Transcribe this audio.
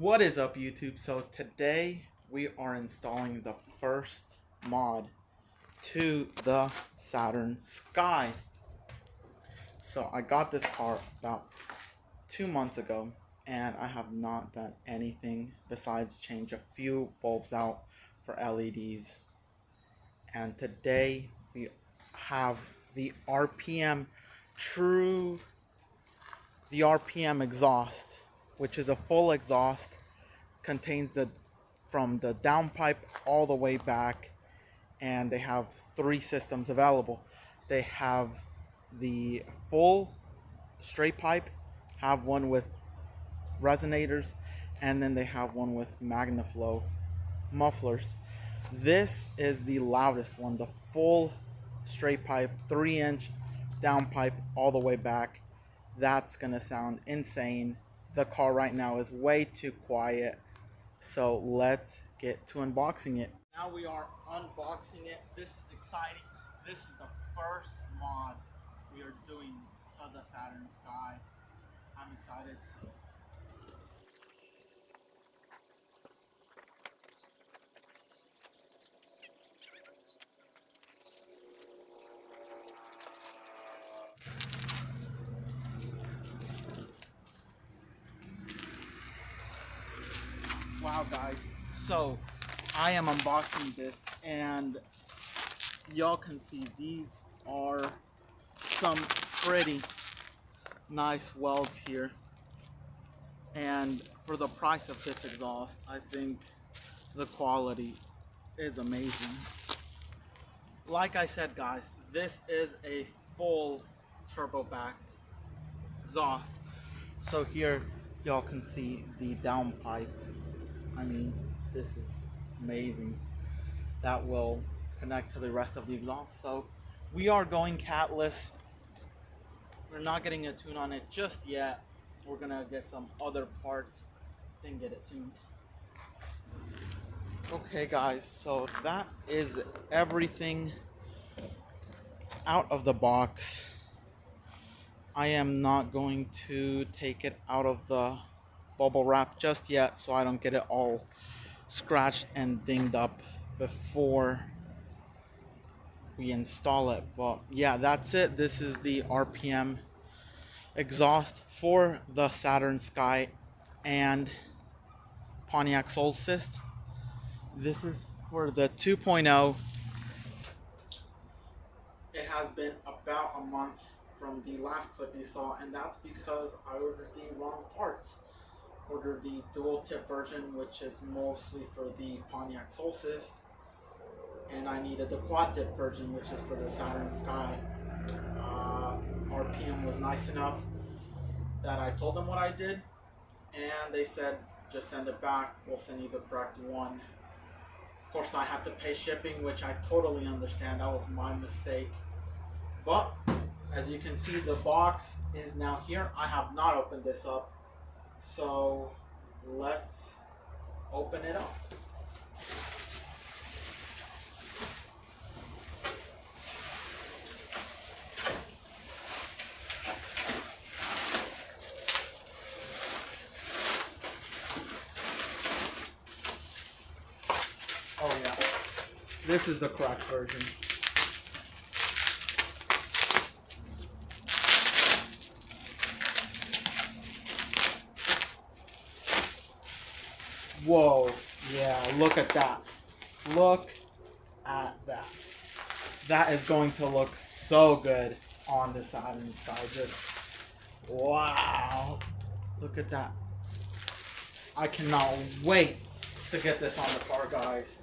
What is up, YouTube? So today we are installing the first mod to the Saturn Sky. So I got this car about 2 months ago and I have not done anything besides change a few bulbs out for LEDs. And today we have the RPM exhaust, which is a full exhaust, contains from the downpipe all the way back, and they have 3 systems available. They have the full straight pipe, have one with resonators, and then they have one with MagnaFlow mufflers. This is the loudest one, the full straight pipe, 3-inch downpipe all the way back. That's gonna sound insane. The car right now is way too quiet, so let's get to unboxing it. Now we are unboxing it. This is exciting. This is the first mod we are doing to the Saturn Sky. I'm excited. Wow, guys, so I am unboxing this and y'all can see these are some pretty nice welds here, and for the price of this exhaust, I think the quality is amazing. Like I said, guys, this is a full turbo back exhaust. So here y'all can see the downpipe. I mean, this is amazing. That will connect to the rest of the exhaust. So we are going catless. We're not getting a tune on it just yet. We're gonna get some other parts, then get it tuned. Okay, guys, so that is everything out of the box. I am not going to take it out of the bubble wrap just yet so I don't get it all scratched and dinged up before we install it. But yeah, that's it. This is the RPM exhaust for the Saturn Sky and Pontiac Solstice. This is for the 2.0. It has been about a month from the last clip you saw, and that's because I ordered the wrong parts. Ordered the dual tip version, which is mostly for the Pontiac Solstice, and I needed the quad tip version, which is for the Saturn Sky. RPM was nice enough that I told them what I did, and they said just send it back, we'll send you the correct one. Of course, I had to pay shipping, which I totally understand. That was my mistake. But as you can see, the box is now here. I have not opened this up, so let's open it up. Oh yeah, this is the correct version. Whoa, yeah, look at that. Look at that. That is going to look so good on the Saturn Sky. Just, wow. Look at that. I cannot wait to get this on the car, guys.